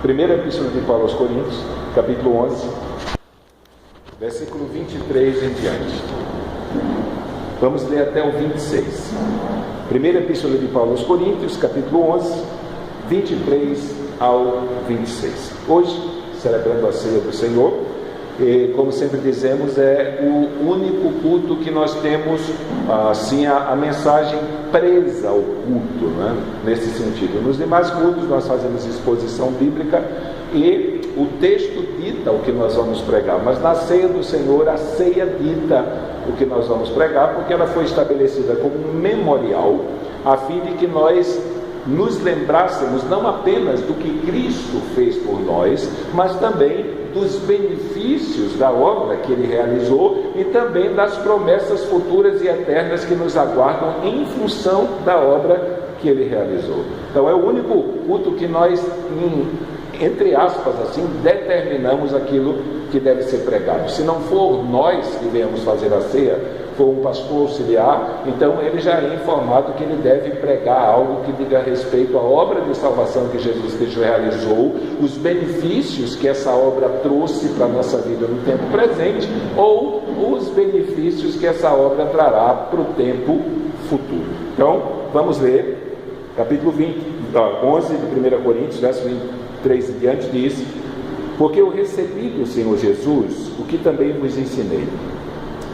Primeira Epístola de Paulo aos Coríntios, capítulo 11, versículo 23 em diante. Vamos ler até o 26. Primeira Epístola de Paulo aos Coríntios, capítulo 11, 23 ao 26. Hoje, celebrando a ceia do Senhor, e, como sempre dizemos, é o único culto que nós temos, assim, a mensagem presa ao culto, né? Nesse sentido. Nos demais cultos nós fazemos exposição bíblica e o texto dita o que nós vamos pregar, mas na ceia do Senhor, a ceia dita o que nós vamos pregar, porque ela foi estabelecida como um memorial, a fim de que nós nos lembrássemos não apenas do que Cristo fez por nós, mas também dos benefícios da obra que Ele realizou e também das promessas futuras e eternas que nos aguardam em função da obra que Ele realizou. Então é o único culto que nós, entre aspas assim, determinamos aquilo que deve ser pregado. Se não for nós que viemos fazer a ceia, for um pastor auxiliar, então ele já é informado que ele deve pregar algo que diga respeito à obra de salvação que Jesus Cristo realizou, os benefícios que essa obra trouxe para a nossa vida no tempo presente, ou os benefícios que essa obra trará para o tempo futuro. Então, vamos ler capítulo 11 de 1 Coríntios, verso 23 e diante, diz: porque eu recebi do Senhor Jesus o que também vos ensinei,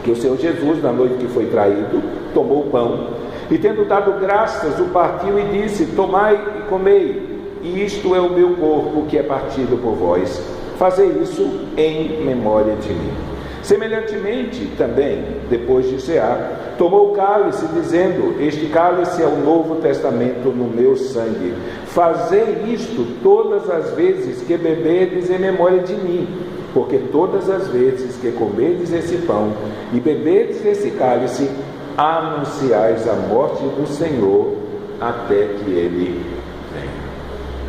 que o Senhor Jesus, na noite que foi traído, tomou o pão, e tendo dado graças, o partiu e disse: tomai e comei, e isto é o meu corpo que é partido por vós, fazei isso em memória de mim. Semelhantemente também, depois de cear, tomou o cálice, dizendo: este cálice é o novo testamento no meu sangue, fazei isto todas as vezes que beberdes em memória de mim. Porque todas as vezes que comerdes esse pão e beberdes esse cálice, anunciais a morte do Senhor até que Ele venha.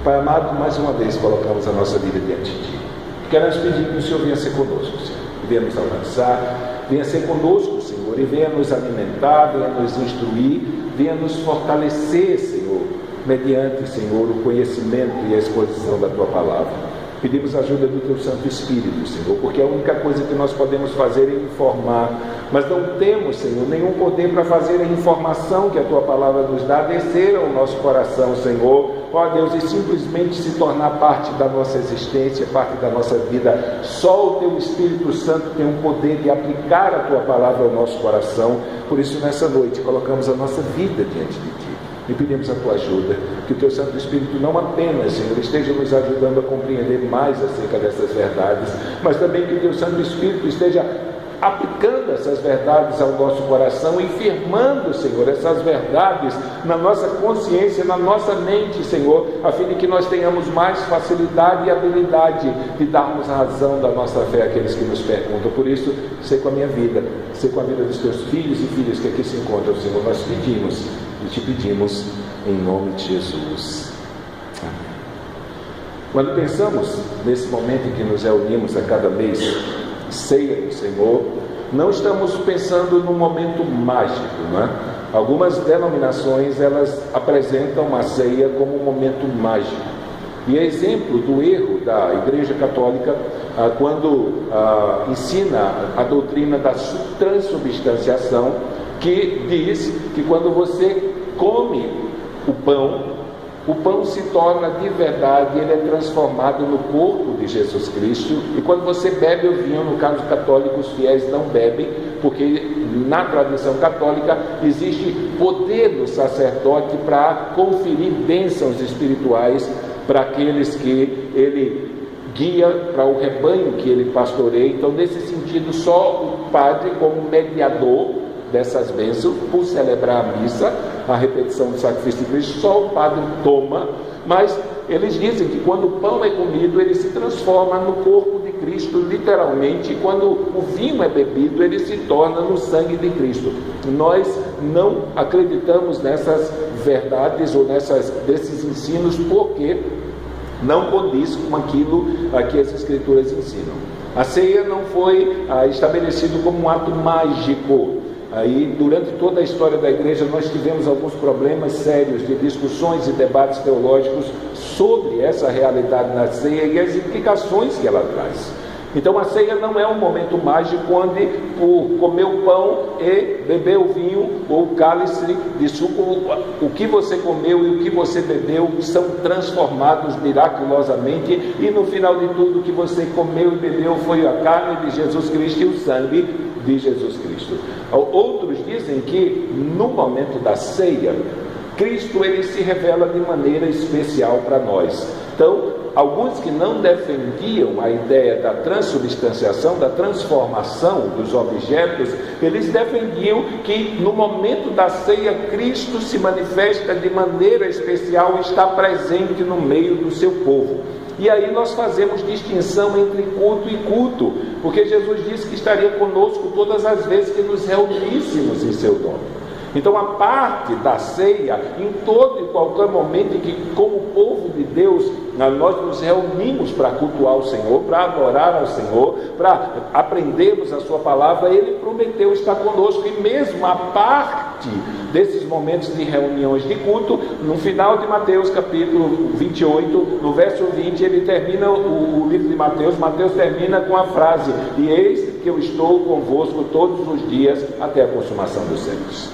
Pai amado, mais uma vez colocamos a nossa vida diante de Ti. Queremos pedir que o Senhor venha ser conosco, Senhor, e venha nos alcançar, venha ser conosco, Senhor, e venha nos alimentar, venha nos instruir, venha nos fortalecer, Senhor, mediante, Senhor, o conhecimento e a exposição da Tua palavra. Pedimos a ajuda do Teu Santo Espírito, Senhor, porque a única coisa que nós podemos fazer é informar, mas não temos, Senhor, nenhum poder para fazer a informação que a Tua palavra nos dá descer ao nosso coração, Senhor, ó Deus, e simplesmente se tornar parte da nossa existência, parte da nossa vida. Só o Teu Espírito Santo tem um poder de aplicar a Tua palavra ao nosso coração. Por isso, nessa noite, colocamos a nossa vida diante de Ti e pedimos a Tua ajuda, que o Teu Santo Espírito não apenas, Senhor, esteja nos ajudando a compreender mais acerca dessas verdades, mas também que o Teu Santo Espírito esteja aplicando essas verdades ao nosso coração e firmando, Senhor, essas verdades na nossa consciência, na nossa mente, Senhor, a fim de que nós tenhamos mais facilidade e habilidade de darmos razão da nossa fé àqueles que nos perguntam. Por isso, sei com a minha vida, sei com a vida dos Teus filhos e filhas que aqui se encontram, Senhor, nós pedimos e Te pedimos em nome de Jesus. Amém. Quando pensamos nesse momento em que nos reunimos a cada mês, ceia do Senhor, não estamos pensando num momento mágico, não é? Algumas denominações, elas apresentam a ceia como um momento mágico, e é exemplo do erro da Igreja Católica quando ensina a doutrina da transubstanciação, que diz que quando você come o pão se torna de verdade, ele é transformado no corpo de Jesus Cristo, e quando você bebe o vinho, no caso católico, os fiéis não bebem, porque na tradição católica existe poder do sacerdote para conferir bênçãos espirituais para aqueles que ele guia, para o rebanho que ele pastoreia. Então, nesse sentido, só o padre, como mediador dessas bênçãos, por celebrar a missa, a repetição do sacrifício de Cristo, só o padre toma, mas eles dizem que quando o pão é comido, ele se transforma no corpo de Cristo, literalmente, e quando o vinho é bebido, ele se torna no sangue de Cristo. Nós não acreditamos nessas verdades ou desses ensinos, porque não condiz com aquilo que as Escrituras ensinam. A ceia não foi estabelecido como um ato mágico. Aí, durante toda a história da igreja, nós tivemos alguns problemas sérios de discussões e debates teológicos sobre essa realidade na ceia e as implicações que ela traz. Então a ceia não é um momento mágico onde por comer o pão e beber o vinho ou o cálice de suco, o que você comeu e o que você bebeu são transformados miraculosamente, e no final de tudo o que você comeu e bebeu foi a carne de Jesus Cristo e o sangue de Jesus Cristo. Outros dizem que no momento da ceia, Cristo ele se revela de maneira especial para nós. Então, alguns que não defendiam a ideia da transubstanciação, da transformação dos objetos, eles defendiam que no momento da ceia Cristo se manifesta de maneira especial e está presente no meio do seu povo. E aí nós fazemos distinção entre culto e culto, porque Jesus disse que estaria conosco todas as vezes que nos reuníssemos em seu nome. Então a parte da ceia, em todo e qualquer momento em que como povo de Deus nós nos reunimos para cultuar o Senhor, para adorar ao Senhor, para aprendermos a sua palavra, Ele prometeu estar conosco. E mesmo a parte desses momentos de reuniões de culto, no final de Mateus capítulo 28, no verso 20, ele termina o livro de Mateus termina com a frase: e eis que eu estou convosco todos os dias até a consumação dos séculos.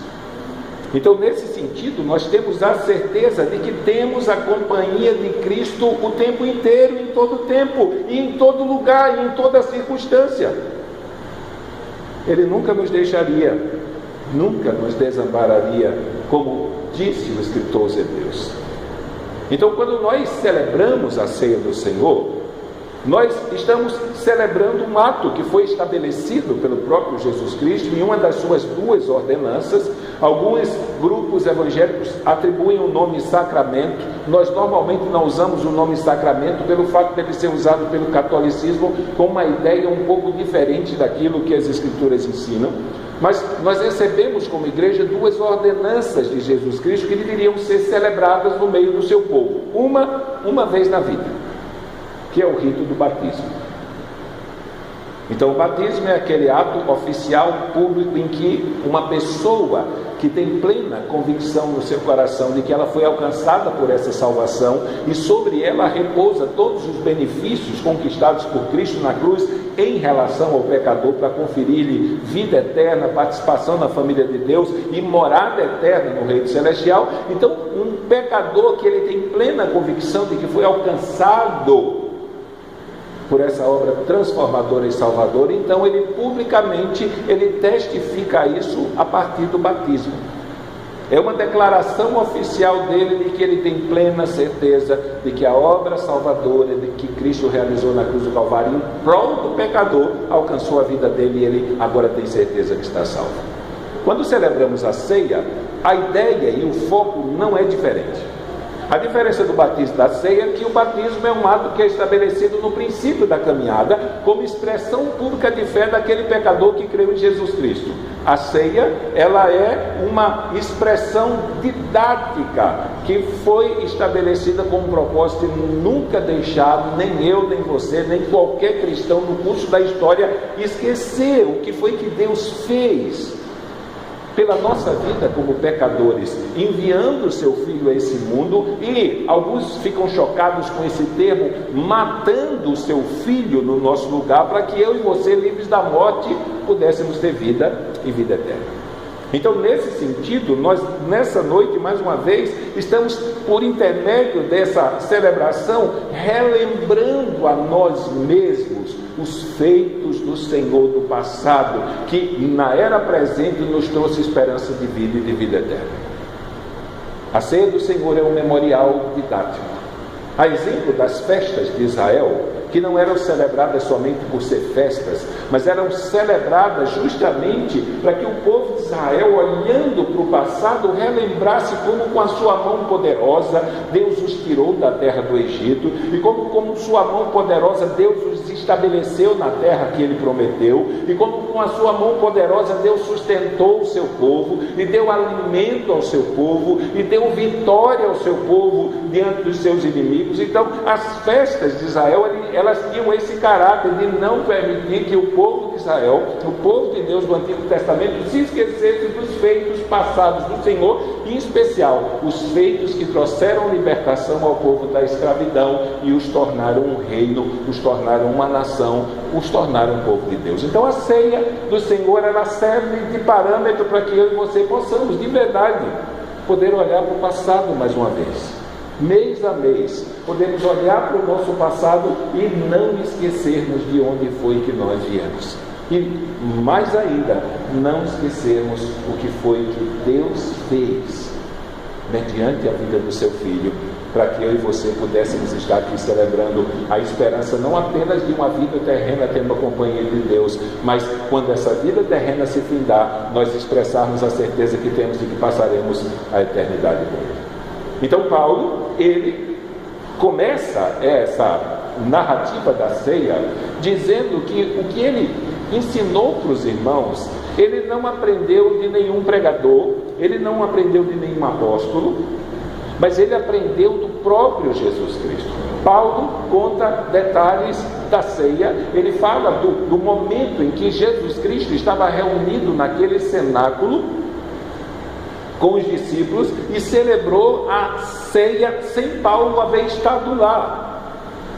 Então, nesse sentido, nós temos a certeza de que temos a companhia de Cristo o tempo inteiro, em todo tempo, e em todo lugar, e em toda circunstância. Ele nunca nos deixaria, nunca nos desampararia, como disse o escritor aos Hebreus. Então, quando nós celebramos a ceia do Senhor, nós estamos celebrando um ato que foi estabelecido pelo próprio Jesus Cristo em uma das suas duas ordenanças. Alguns grupos evangélicos atribuem o nome sacramento. Nós normalmente não usamos o nome sacramento pelo fato de ele ser usado pelo catolicismo com uma ideia um pouco diferente daquilo que as Escrituras ensinam. Mas nós recebemos como igreja duas ordenanças de Jesus Cristo que deveriam ser celebradas no meio do seu povo. Uma vez na vida, que é o rito do batismo. Então o batismo é aquele ato oficial, público, em que uma pessoa que tem plena convicção no seu coração de que ela foi alcançada por essa salvação e sobre ela repousa todos os benefícios conquistados por Cristo na cruz em relação ao pecador, para conferir-lhe vida eterna, participação na família de Deus e morada eterna no reino celestial. Então um pecador que ele tem plena convicção de que foi alcançado por essa obra transformadora e salvadora, então ele publicamente testifica isso a partir do batismo. É uma declaração oficial dele de que ele tem plena certeza de que a obra salvadora de que Cristo realizou na cruz do Calvário em prol do pecador alcançou a vida dele e ele agora tem certeza que está salvo. Quando celebramos a ceia, a ideia e o foco não é diferente. A diferença do batismo e da ceia é que o batismo é um ato que é estabelecido no princípio da caminhada como expressão pública de fé daquele pecador que creu em Jesus Cristo. A ceia, ela é uma expressão didática que foi estabelecida com o propósito de nunca deixar nem eu, nem você, nem qualquer cristão no curso da história esquecer o que foi que Deus fez pela nossa vida como pecadores, enviando o seu Filho a esse mundo, e alguns ficam chocados com esse termo, matando o seu Filho no nosso lugar, para que eu e você, livres da morte, pudéssemos ter vida e vida eterna. Então, nesse sentido, nós nessa noite, mais uma vez, estamos por intermédio dessa celebração, relembrando a nós mesmos os feitos do Senhor do passado, que na era presente nos trouxe esperança de vida e de vida eterna. A ceia do Senhor é um memorial didático. A exemplo das festas de Israel, que não eram celebradas somente por ser festas, mas eram celebradas justamente para que o povo de Israel, olhando para o passado, relembrasse como com a sua mão poderosa Deus os tirou da terra do Egito, e como com sua mão poderosa Deus os estabeleceu na terra que ele prometeu, e como com a sua mão poderosa Deus sustentou o seu povo, e deu alimento ao seu povo, e deu vitória ao seu povo diante dos seus inimigos. Então as festas de Israel, elas tinham esse caráter de não permitir que o povo de Israel, o povo de Deus do Antigo Testamento, se esquecesse dos feitos passados do Senhor, em especial os feitos que trouxeram libertação ao povo da escravidão e os tornaram um reino, os tornaram uma nação, os tornaram um povo de Deus. Então a ceia do Senhor, ela serve de parâmetro para que eu e você possamos, de verdade, poder olhar para o passado mais uma vez. Mês a mês, podemos olhar para o nosso passado e não esquecermos de onde foi que nós viemos. E mais ainda, não esquecermos o que foi que Deus fez mediante a vida do seu Filho, para que eu e você pudéssemos estar aqui celebrando a esperança não apenas de uma vida terrena tendo a companhia de Deus, mas quando essa vida terrena se findar, nós expressarmos a certeza que temos de que passaremos a eternidade com Ele. Então Paulo, ele começa essa narrativa da ceia dizendo que o que ele ensinou para os irmãos, ele não aprendeu de nenhum pregador, ele não aprendeu de nenhum apóstolo, mas ele aprendeu do próprio Jesus Cristo. Paulo conta detalhes da ceia, ele fala do momento em que Jesus Cristo estava reunido naquele cenáculo com os discípulos e celebrou a ceia sem Paulo haver estado lá.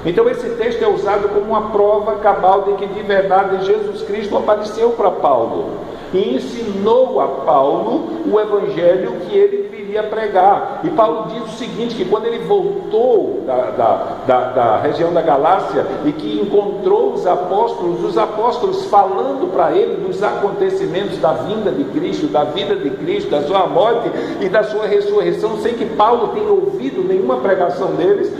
Então esse texto é usado como uma prova cabal de que de verdade Jesus Cristo apareceu para Paulo e ensinou a Paulo o evangelho que ele viria pregar. E Paulo diz o seguinte, que quando ele voltou da região da Galácia e que encontrou os apóstolos falando para ele dos acontecimentos da vinda de Cristo, da vida de Cristo, da sua morte e da sua ressurreição, sem que Paulo tenha ouvido nenhuma pregação deles,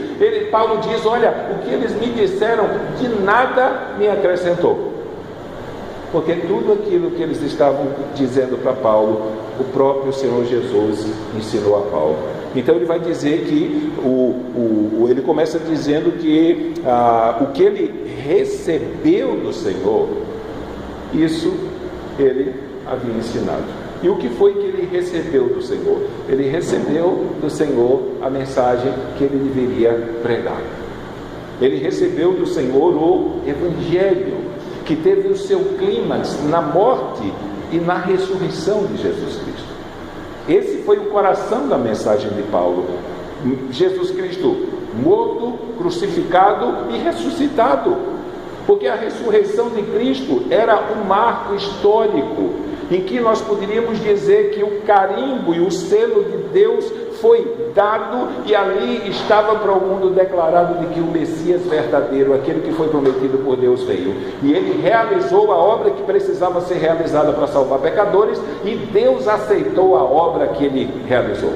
Paulo diz, olha, o que eles me disseram de nada me acrescentou. Porque tudo aquilo que eles estavam dizendo para Paulo, o próprio Senhor Jesus ensinou a Paulo. Então ele vai dizer que, ele começa dizendo que o que ele recebeu do Senhor, isso ele havia ensinado. E o que foi que ele recebeu do Senhor? Ele recebeu do Senhor a mensagem que ele deveria pregar. Ele recebeu do Senhor o Evangelho, que teve o seu clímax na morte e na ressurreição de Jesus Cristo. Esse foi o coração da mensagem de Paulo. Jesus Cristo morto, crucificado e ressuscitado. Porque a ressurreição de Cristo era um marco histórico em que nós poderíamos dizer que o carimbo e o selo de Deus foi dado e ali estava para o mundo declarado de que o Messias verdadeiro, aquele que foi prometido por Deus, veio. E ele realizou a obra que precisava ser realizada para salvar pecadores e Deus aceitou a obra que ele realizou.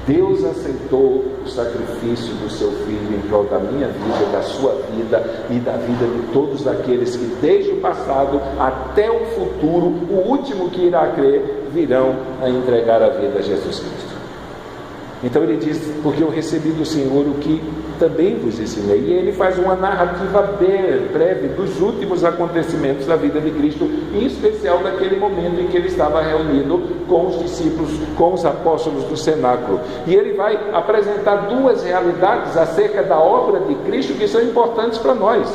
Deus aceitou o sacrifício do seu Filho em prol da minha vida, da sua vida e da vida de todos aqueles que desde o passado até o futuro, o último que irá crer, virão a entregar a vida a Jesus Cristo. Então ele diz, porque eu recebi do Senhor o que também vos ensinei. E ele faz uma narrativa breve dos últimos acontecimentos da vida de Cristo, em especial naquele momento em que ele estava reunido com os discípulos, com os apóstolos do cenáculo. E ele vai apresentar duas realidades acerca da obra de Cristo que são importantes para nós.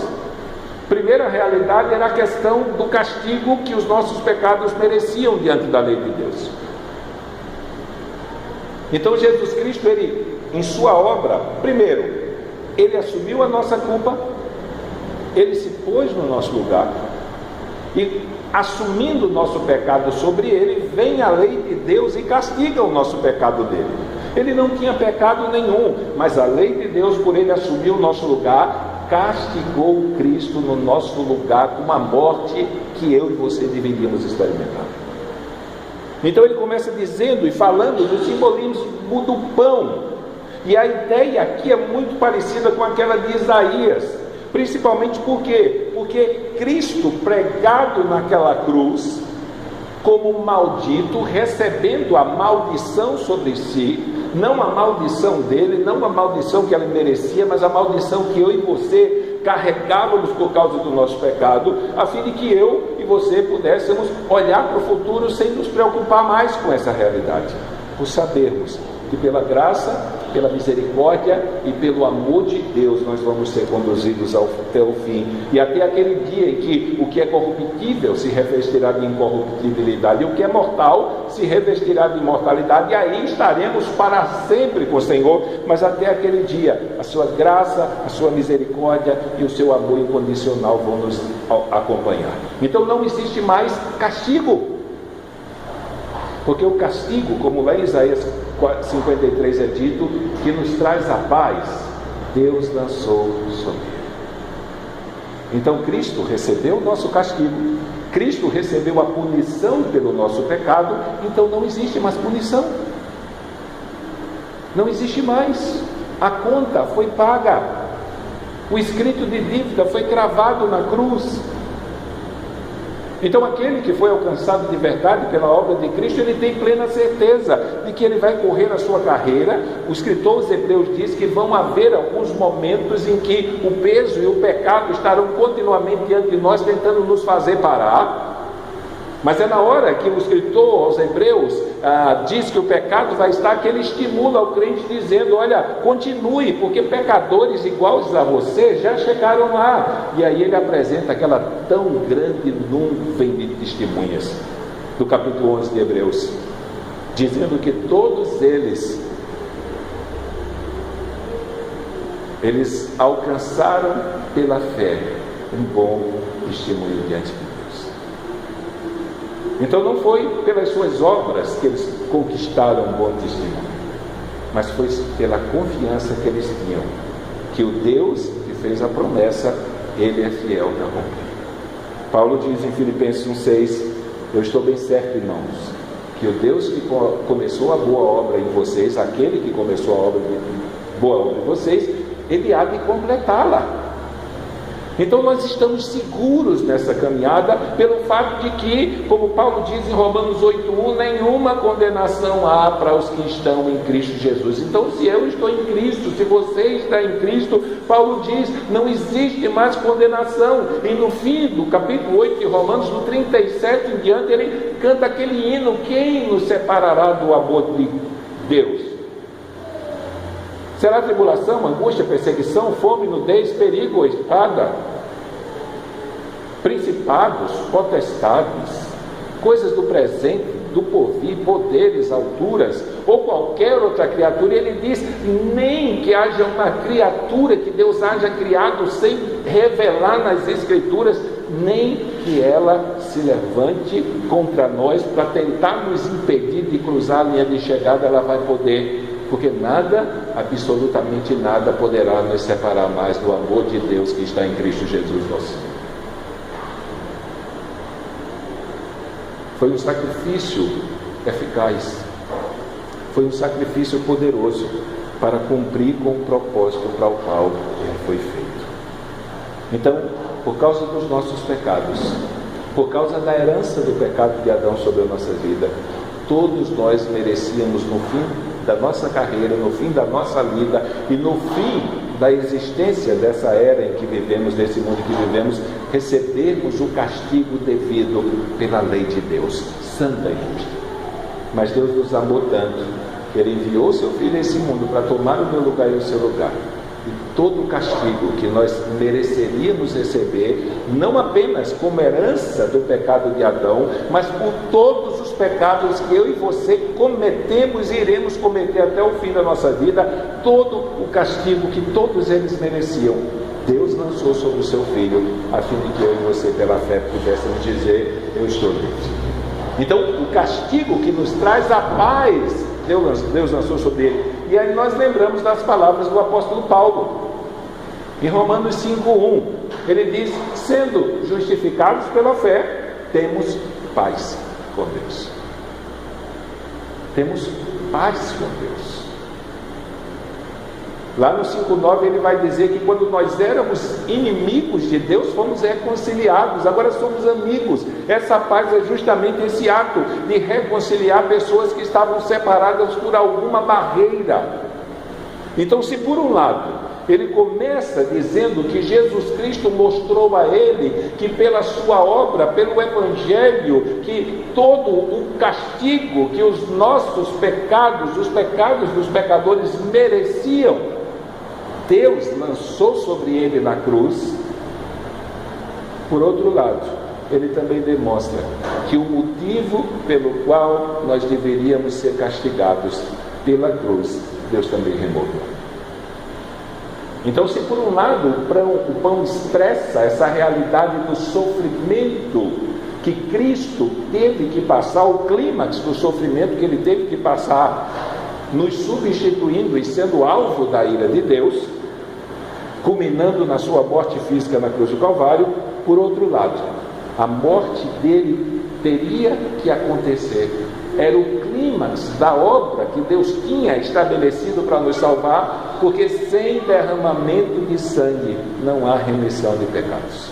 Primeira realidade era a questão do castigo que os nossos pecados mereciam diante da lei de Deus. Então Jesus Cristo, ele, em sua obra, primeiro, ele assumiu a nossa culpa, ele se pôs no nosso lugar, e assumindo o nosso pecado sobre ele, vem a lei de Deus e castiga o nosso pecado dele. Ele não tinha pecado nenhum, mas a lei de Deus, por ele assumir o nosso lugar, castigou Cristo no nosso lugar com uma morte que eu e você deveríamos experimentar. Então ele começa dizendo e falando do simbolismo do pão. E a ideia aqui é muito parecida com aquela de Isaías. Principalmente por quê? Porque Cristo pregado naquela cruz, como maldito, recebendo a maldição sobre si, não a maldição dele, não a maldição que ele merecia, mas a maldição que eu e você carregávamos por causa do nosso pecado, a fim de que eu e você pudéssemos olhar para o futuro sem nos preocupar mais com essa realidade, por sabermos que pela graça pela misericórdia e pelo amor de Deus, nós vamos ser conduzidos até o fim, e até aquele dia em que o que é corruptível se revestirá de incorruptibilidade, e o que é mortal se revestirá de imortalidade, e aí estaremos para sempre com o Senhor. Mas até aquele dia, a sua graça, a sua misericórdia e o seu amor incondicional vão nos acompanhar. Então não existe mais castigo, porque o castigo, como lá em Isaías 53 é dito, que nos traz a paz, Deus lançou sobre ele. Então Cristo recebeu o nosso castigo, Cristo recebeu a punição pelo nosso pecado, então não existe mais punição, não existe mais. A conta foi paga, o escrito de dívida foi cravado na cruz. Então aquele que foi alcançado de verdade pela obra de Cristo, ele tem plena certeza de que ele vai correr a sua carreira. O escritor aos Hebreus diz que vão haver alguns momentos em que o peso e o pecado estarão continuamente diante de nós, tentando nos fazer parar. Mas é na hora que o escritor aos Hebreus diz que o pecado vai estar, que ele estimula o crente dizendo: olha, continue, porque pecadores iguais a você já chegaram lá. E aí ele apresenta aquela tão grande nuvem de testemunhas do capítulo 11 de Hebreus, dizendo que todos eles alcançaram pela fé um bom testemunho diante de Deus. Então não foi pelas suas obras que eles conquistaram um bom testemunho, mas foi pela confiança que eles tinham, que o Deus que fez a promessa, Ele é fiel para cumprir. Paulo diz em Filipenses 1,6: eu estou bem certo, irmãos, que o Deus que começou a boa obra em vocês, aquele que começou a boa obra em vocês, Ele há de completá-la. Então nós estamos seguros nessa caminhada, pelo fato de que, como Paulo diz em Romanos 8,1, nenhuma condenação há para os que estão em Cristo Jesus. Então, se eu estou em Cristo, se você está em Cristo, Paulo diz, não existe mais condenação. E no fim do capítulo 8 de Romanos, no 37 em diante, ele canta aquele hino: quem nos separará do amor de Deus? Será tribulação, angústia, perseguição, fome, nudez, perigo ou espada? Principados, potestades, coisas do presente, do porvir, poderes, alturas, ou qualquer outra criatura. Ele diz, nem que haja uma criatura que Deus haja criado sem revelar nas Escrituras, nem que ela se levante contra nós para tentar nos impedir de cruzar a linha de chegada, ela vai poder. Porque nada, absolutamente nada, poderá nos separar mais do amor de Deus que está em Cristo Jesus nosso Senhor. Foi um sacrifício eficaz, foi um sacrifício poderoso para cumprir com o propósito para o qual ele foi feito. Então, por causa dos nossos pecados, por causa da herança do pecado de Adão sobre a nossa vida, todos nós merecíamos, no fim da nossa carreira, no fim da nossa vida e no fim da existência dessa era em que vivemos, desse mundo que vivemos, recebermos o castigo devido pela lei de Deus, santa e justa. Mas Deus nos amou tanto que Ele enviou seu Filho a esse mundo para tomar o meu lugar e o seu lugar. E todo o castigo que nós mereceríamos receber, não apenas como herança do pecado de Adão, mas por todos os pecados que eu e você cometemos e iremos cometer até o fim da nossa vida, todo o castigo que todos eles mereciam, Deus lançou sobre o seu Filho, a fim de que eu e você, pela fé, pudéssemos dizer: eu estou livre. Então, o castigo que nos traz a paz, Deus lançou sobre ele. E aí nós lembramos das palavras do apóstolo Paulo, em Romanos 5,1, ele diz: sendo justificados pela fé, temos paz com Deus. Temos paz com Deus. Lá no 5,9 ele vai dizer que quando nós éramos inimigos de Deus, fomos reconciliados, agora somos amigos. Essa paz é justamente esse ato de reconciliar pessoas que estavam separadas por alguma barreira. Então, se por um lado ele começa dizendo que Jesus Cristo mostrou a ele que pela sua obra, pelo Evangelho, que todo o castigo que os nossos pecados, os pecados dos pecadores mereciam, Deus lançou sobre ele na cruz. Por outro lado, ele também demonstra que o motivo pelo qual nós deveríamos ser castigados pela cruz, Deus também removeu. Então, se por um lado o pão expressa essa realidade do sofrimento que Cristo teve que passar, o clímax do sofrimento que ele teve que passar, nos substituindo e sendo alvo da ira de Deus, culminando na sua morte física na cruz do Calvário, por outro lado, a morte dele teria que acontecer. Era o clímax da obra que Deus tinha estabelecido para nos salvar, porque sem derramamento de sangue não há remissão de pecados.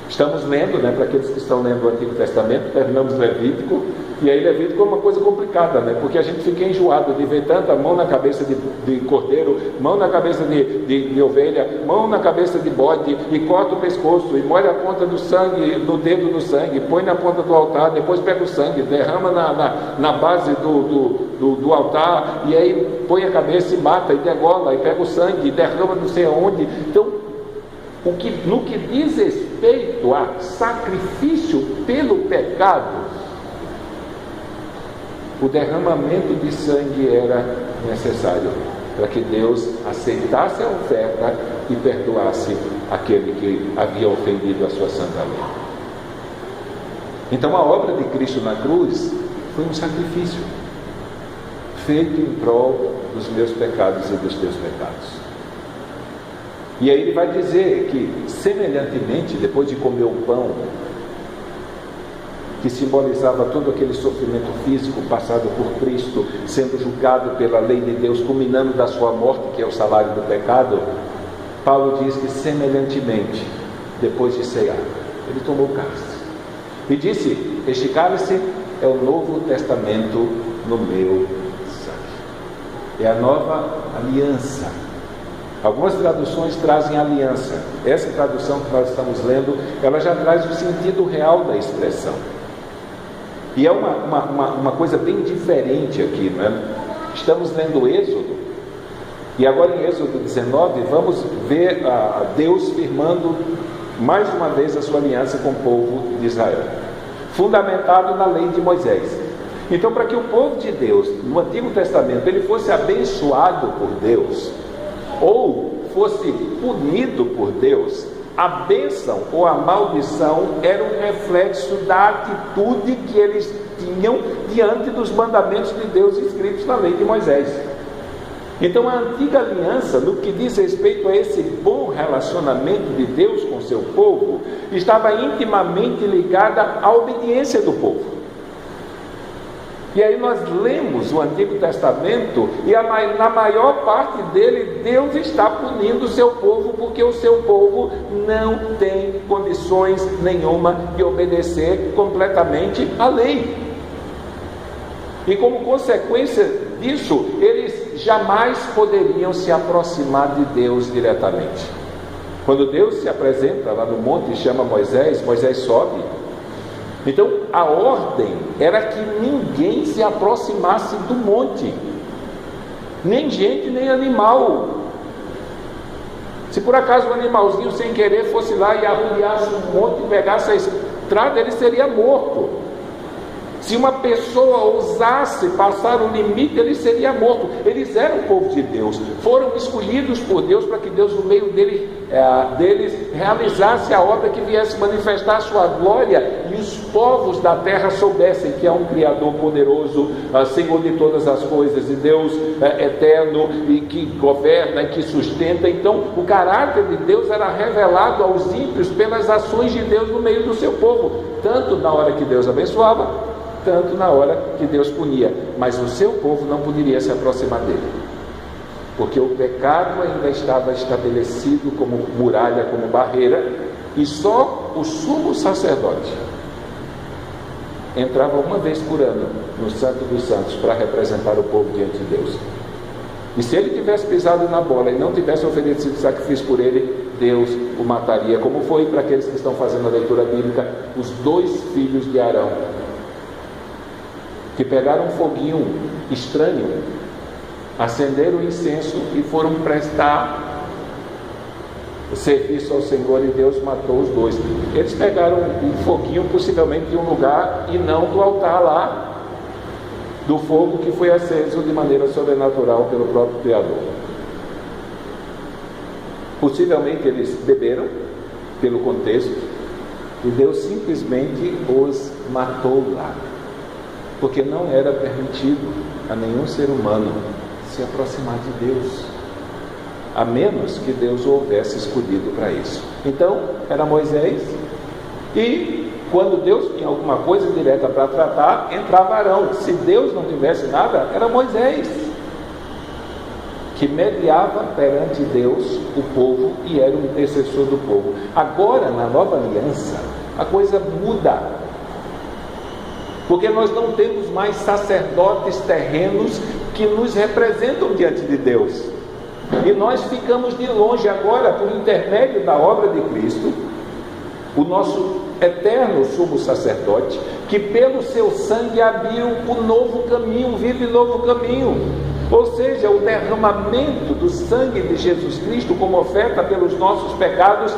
Estamos lendo, para aqueles que estão lendo o Antigo Testamento, terminamos Levítico, e aí Levítico é uma coisa complicada, porque a gente fica enjoado de ver tanta mão na cabeça de cordeiro, mão na cabeça de ovelha, mão na cabeça de bode, e corta o pescoço, e molha a ponta do sangue, no dedo do sangue, põe na ponta do altar, depois pega o sangue, derrama na base do altar, e aí põe a cabeça e mata, e degola, e pega o sangue, e derrama não sei aonde. Então, no que diz respeito a sacrifício pelo pecado, o derramamento de sangue era necessário para que Deus aceitasse a oferta e perdoasse aquele que havia ofendido a sua santa lei. Então a obra de Cristo na cruz foi um sacrifício feito em prol dos meus pecados e dos teus pecados. E aí ele vai dizer que, semelhantemente, depois de comer o pão, que simbolizava todo aquele sofrimento físico passado por Cristo, sendo julgado pela lei de Deus, culminando da sua morte, que é o salário do pecado, Paulo diz que, semelhantemente, depois de cear, ele tomou o cálice e disse: este cálice é o Novo Testamento no meu sangue. É a nova aliança. Algumas traduções trazem aliança. Essa tradução que nós estamos lendo, ela já traz o sentido real da expressão. E é uma coisa bem diferente aqui, não é? Estamos lendo Êxodo, e agora em Êxodo 19, vamos ver Deus firmando mais uma vez a sua aliança com o povo de Israel, fundamentado na lei de Moisés. Então, para que o povo de Deus, no Antigo Testamento, ele fosse abençoado por Deus, ou fosse punido por Deus, a bênção ou a maldição era um reflexo da atitude que eles tinham diante dos mandamentos de Deus escritos na lei de Moisés. Então a antiga aliança, no que diz respeito a esse bom relacionamento de Deus com seu povo, estava intimamente ligada à obediência do povo. E aí nós lemos o Antigo Testamento e na maior parte dele Deus está punindo o seu povo, porque o seu povo não tem condições nenhuma de obedecer completamente à lei. E como consequência disso, eles jamais poderiam se aproximar de Deus diretamente. Quando Deus se apresenta lá no monte e chama Moisés, Moisés sobe. Então a ordem era que ninguém se aproximasse do monte, nem gente nem animal. Se por acaso um animalzinho sem querer fosse lá e arruiasse o monte e pegasse a estrada, ele seria morto. Se uma pessoa ousasse passar o limite, ele seria morto. Eles eram o povo de Deus, foram escolhidos por Deus para que Deus, no meio deles, realizasse a obra que viesse manifestar a sua glória, e os povos da terra soubessem que há um Criador poderoso, Senhor de todas as coisas, e Deus eterno, e que governa e que sustenta. Então o caráter de Deus era revelado aos ímpios pelas ações de Deus no meio do seu povo, tanto na hora que Deus abençoava, tanto na hora que Deus punia. Mas o seu povo não poderia se aproximar dele, porque o pecado ainda estava estabelecido como muralha, como barreira, e só o sumo sacerdote entrava uma vez por ano no Santo dos Santos para representar o povo diante de Deus. E se ele tivesse pisado na bola e não tivesse oferecido sacrifício por ele, Deus o mataria, como foi para aqueles que estão fazendo a leitura bíblica, os 2 filhos de Arão, que pegaram um foguinho estranho, acenderam o incenso e foram prestar o serviço ao Senhor, e Deus matou os 2. Eles pegaram um foguinho possivelmente de um lugar e não do altar lá, do fogo que foi aceso de maneira sobrenatural pelo próprio Criador. Possivelmente eles beberam, pelo contexto, e Deus simplesmente os matou lá, porque não era permitido a nenhum ser humano se aproximar de Deus, a menos que Deus o houvesse escolhido para isso. Então, era Moisés, e quando Deus tinha alguma coisa direta para tratar, entrava Arão. Se Deus não tivesse nada, era Moisés, que mediava perante Deus o povo e era o intercessor do povo. Agora, na nova aliança, a coisa muda, porque nós não temos mais sacerdotes terrenos que nos representam diante de Deus, e nós ficamos de longe agora, por intermédio da obra de Cristo, o nosso eterno sumo sacerdote, que pelo seu sangue abriu o novo caminho, o vivo e novo caminho. Ou seja, o derramamento do sangue de Jesus Cristo como oferta pelos nossos pecados,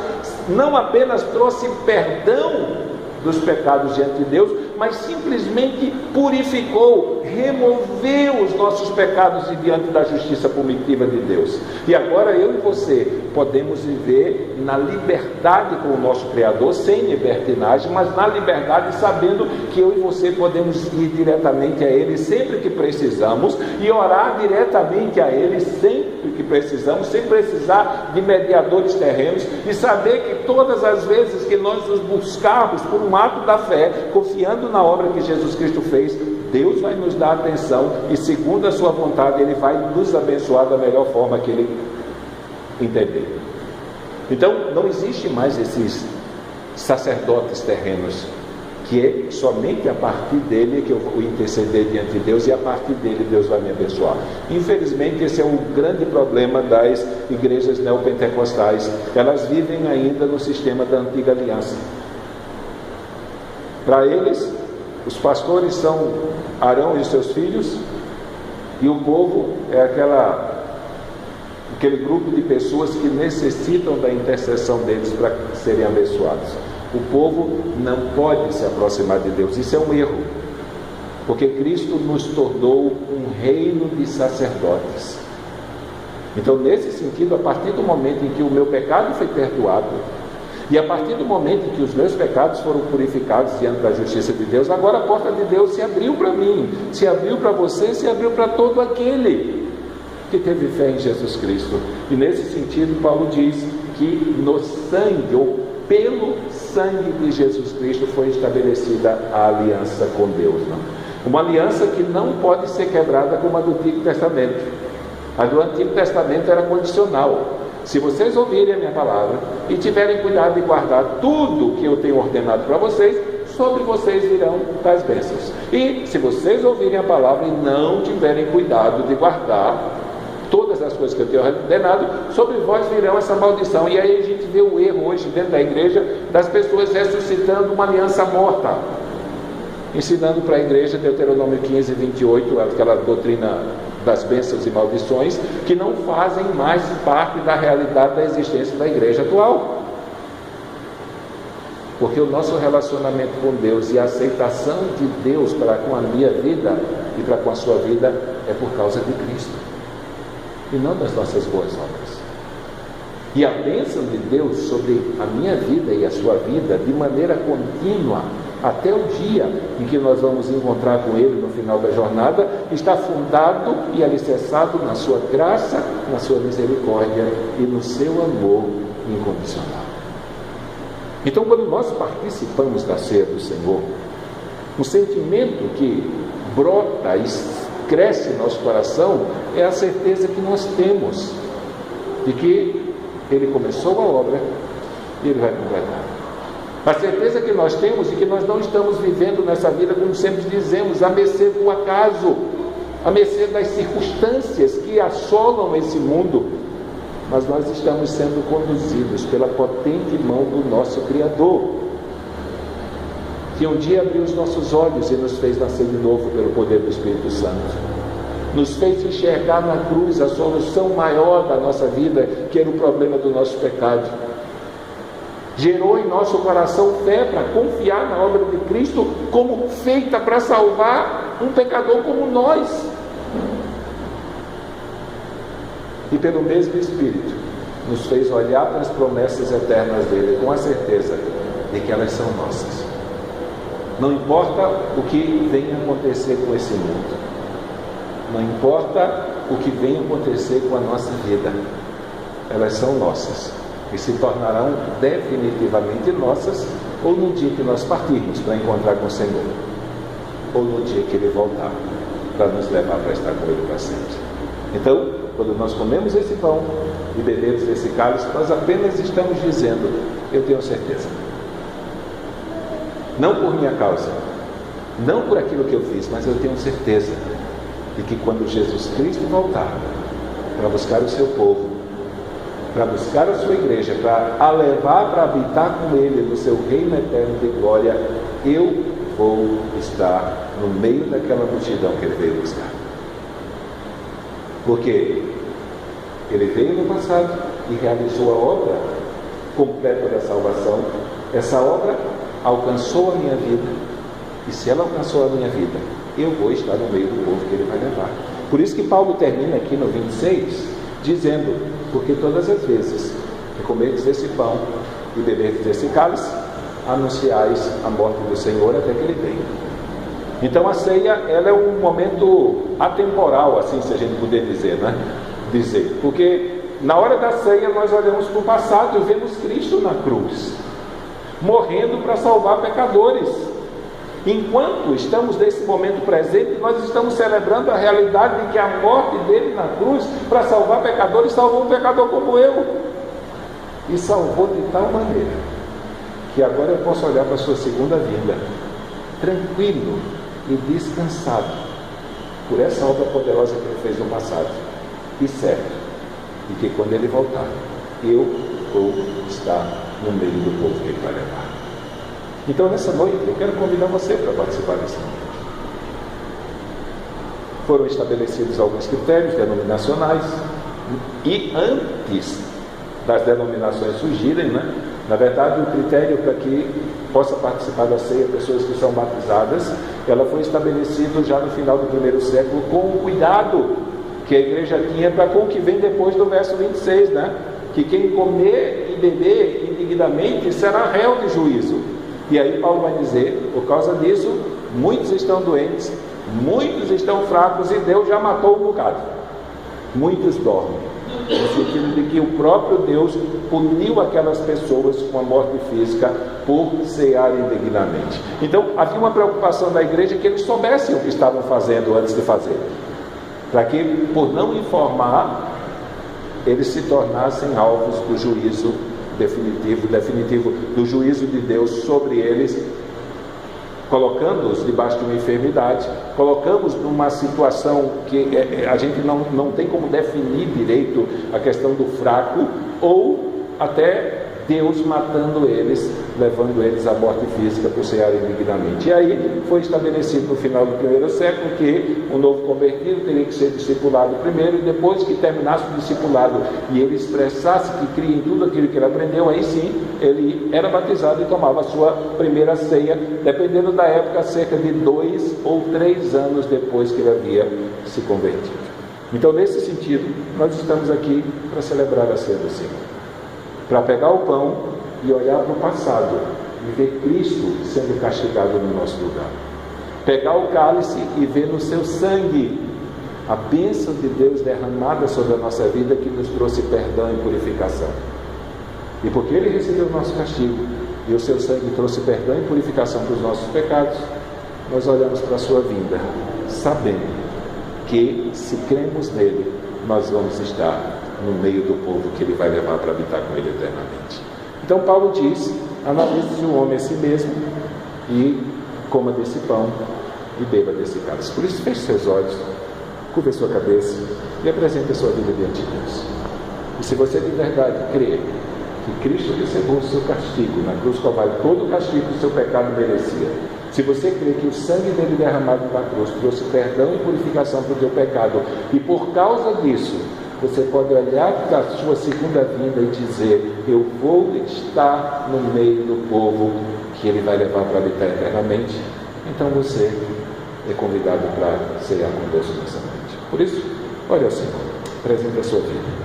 não apenas trouxe perdão dos pecados diante de Deus, mas simplesmente purificou, removeu os nossos pecados de diante da justiça punitiva de Deus. E agora eu e você podemos viver na liberdade com o nosso Criador, sem libertinagem, mas na liberdade, sabendo que eu e você podemos ir diretamente a Ele sempre que precisamos, e orar diretamente a Ele sempre que precisamos, sem precisar de mediadores terrenos, e saber que todas as vezes que nós nos buscarmos por um ato da fé, confiando na obra que Jesus Cristo fez, Deus vai nos dar atenção, e segundo a sua vontade Ele vai nos abençoar da melhor forma que Ele entender. Então não existe mais esses sacerdotes terrenos, que é somente a partir dele que eu vou interceder diante de Deus, e a partir dele Deus vai me abençoar. Infelizmente esse é o grande problema das igrejas neopentecostais. Elas vivem ainda no sistema da antiga aliança. Para eles, os pastores são Arão e os seus filhos, e o povo é aquele grupo de pessoas que necessitam da intercessão deles para serem abençoados. O povo não pode se aproximar de Deus. Isso é um erro, porque Cristo nos tornou um reino de sacerdotes. Então, nesse sentido, a partir do momento em que o meu pecado foi perdoado, e a partir do momento em que os meus pecados foram purificados diante da justiça de Deus, agora a porta de Deus se abriu para mim, se abriu para você, se abriu para todo aquele que teve fé em Jesus Cristo. E nesse sentido, Paulo diz que no sangue, ou pelo sangue de Jesus Cristo, foi estabelecida a aliança com Deus. Não? Uma aliança que não pode ser quebrada como a do Antigo Testamento. A do Antigo Testamento era condicional. Se vocês ouvirem a minha palavra e tiverem cuidado de guardar tudo que eu tenho ordenado para vocês, sobre vocês virão tais bênçãos. E se vocês ouvirem a palavra e não tiverem cuidado de guardar todas as coisas que eu tenho ordenado, sobre vós virão essa maldição. E aí a gente vê o erro hoje dentro da igreja, das pessoas ressuscitando uma aliança morta, ensinando para a igreja Deuteronômio 15, 28, aquela doutrina das bênçãos e maldições, que não fazem mais parte da realidade da existência da igreja atual. Porque o nosso relacionamento com Deus e a aceitação de Deus para com a minha vida e para com a sua vida é por causa de Cristo, e não das nossas boas obras. E a bênção de Deus sobre a minha vida e a sua vida, de maneira contínua, até o dia em que nós vamos encontrar com Ele no final da jornada, está fundado e alicerçado na sua graça, na sua misericórdia e no seu amor incondicional. Então, quando nós participamos da ceia do Senhor, um sentimento que brota e cresce em nosso coração é a certeza que nós temos de que Ele começou a obra e Ele vai completar. A certeza que nós temos de que nós não estamos vivendo nessa vida, como sempre dizemos, a mercê do acaso. à mercê das circunstâncias que assolam esse mundo, mas nós estamos sendo conduzidos pela potente mão do nosso Criador, que um dia abriu os nossos olhos e nos fez nascer de novo pelo poder do Espírito Santo. Nos fez enxergar na cruz a solução maior da nossa vida, que era o problema do nosso pecado. Gerou em nosso coração fé para confiar na obra de Cristo como feita para salvar um pecador como nós. E pelo mesmo Espírito nos fez olhar para as promessas eternas dele com a certeza de que elas são nossas. Não importa o que venha acontecer com esse mundo, não importa o que venha acontecer com a nossa vida, elas são nossas e se tornarão definitivamente nossas, ou no dia que nós partirmos para encontrar com o Senhor, ou no dia que Ele voltar para nos levar para estar com Ele para sempre. Então, quando nós comemos esse pão e bebemos esse cálice, nós apenas estamos dizendo: eu tenho certeza, não por minha causa, não por aquilo que eu fiz, mas eu tenho certeza de que quando Jesus Cristo voltar para buscar o seu povo, para buscar a sua igreja, para a levar para habitar com Ele no seu reino eterno de glória, eu vou estar no meio daquela multidão que Ele veio buscar. Porque Ele veio no passado e realizou a obra completa da salvação. Essa obra alcançou a minha vida, e se ela alcançou a minha vida, eu vou estar no meio do povo que Ele vai levar. Por isso que Paulo termina aqui no 26, dizendo: porque todas as vezes que comerdes esse pão e beberdes esse cálice, anunciais a morte do Senhor até que Ele venha. Então a ceia, ela é um momento atemporal, assim, se a gente puder dizer, né? Porque na hora da ceia nós olhamos para o passado e vemos Cristo na cruz, morrendo para salvar pecadores. Enquanto estamos nesse momento presente, nós estamos celebrando a realidade de que a morte dele na cruz para salvar pecadores salvou um pecador como eu, e salvou de tal maneira que agora eu posso olhar para a sua segunda vinda tranquilo e descansado por essa obra poderosa que Ele fez no passado, e certo de que quando Ele voltar, eu vou estar no meio do povo que Ele vai levar. Então, nessa noite, eu quero convidar você para participar desse momento. Foram estabelecidos alguns critérios denominacionais, e antes das denominações surgirem, né? Na verdade, o critério para que possa participar da ceia pessoas que são batizadas, ela foi estabelecida já no final do primeiro século, com o cuidado que a igreja tinha para com o que vem depois do verso 26, né? Que quem comer e beber indignamente será réu de juízo. E aí Paulo vai dizer: por causa disso, muitos estão doentes, muitos estão fracos, e Deus já matou um bocado. Muitos dormem, no sentido de que o próprio Deus puniu aquelas pessoas com a morte física por cearem indignamente. Então havia uma preocupação da igreja que eles soubessem o que estavam fazendo antes de fazer, para que, por não informar, eles se tornassem alvos do juízo definitivo do juízo de Deus sobre eles, colocando-os debaixo de uma enfermidade, colocamos numa situação que a gente não tem como definir direito a questão do fraco, ou até Deus matando eles, levando eles à morte física por cearem indignamente. E aí foi estabelecido no final do primeiro século que o novo convertido teria que ser discipulado primeiro, e depois que terminasse o discipulado e ele expressasse que cria em tudo aquilo que ele aprendeu, aí sim ele era batizado e tomava a sua primeira ceia, dependendo da época, cerca de 2 ou 3 anos depois que ele havia se convertido. Então, nesse sentido, nós estamos aqui para celebrar a ceia do Senhor, para pegar o pão e olhar para o passado e ver Cristo sendo castigado no nosso lugar, pegar o cálice e ver no seu sangue a bênção de Deus derramada sobre a nossa vida, que nos trouxe perdão e purificação. E porque Ele recebeu o nosso castigo e o seu sangue trouxe perdão e purificação para os nossos pecados, nós olhamos para a sua vinda, sabendo que, se cremos nele, nós vamos estar no meio do povo que Ele vai levar para habitar com Ele eternamente. Então Paulo diz: analise o homem a si mesmo e coma desse pão e beba desse cálice. Por isso, feche seus olhos curve a sua cabeça e apresente a sua vida diante de Deus. E se você de verdade crê que Cristo recebeu o seu castigo na cruz do Calvário, todo o castigo que o seu pecado merecia, se você crê que o sangue dele derramado na cruz trouxe perdão e purificação para o teu pecado, e por causa disso, você pode olhar para a sua segunda vinda e dizer: eu vou estar no meio do povo que ele vai levar para habitar eternamente, então você é convidado para cear com Deus nessa noite. Por isso, olha ao Senhor, apresente a sua vida.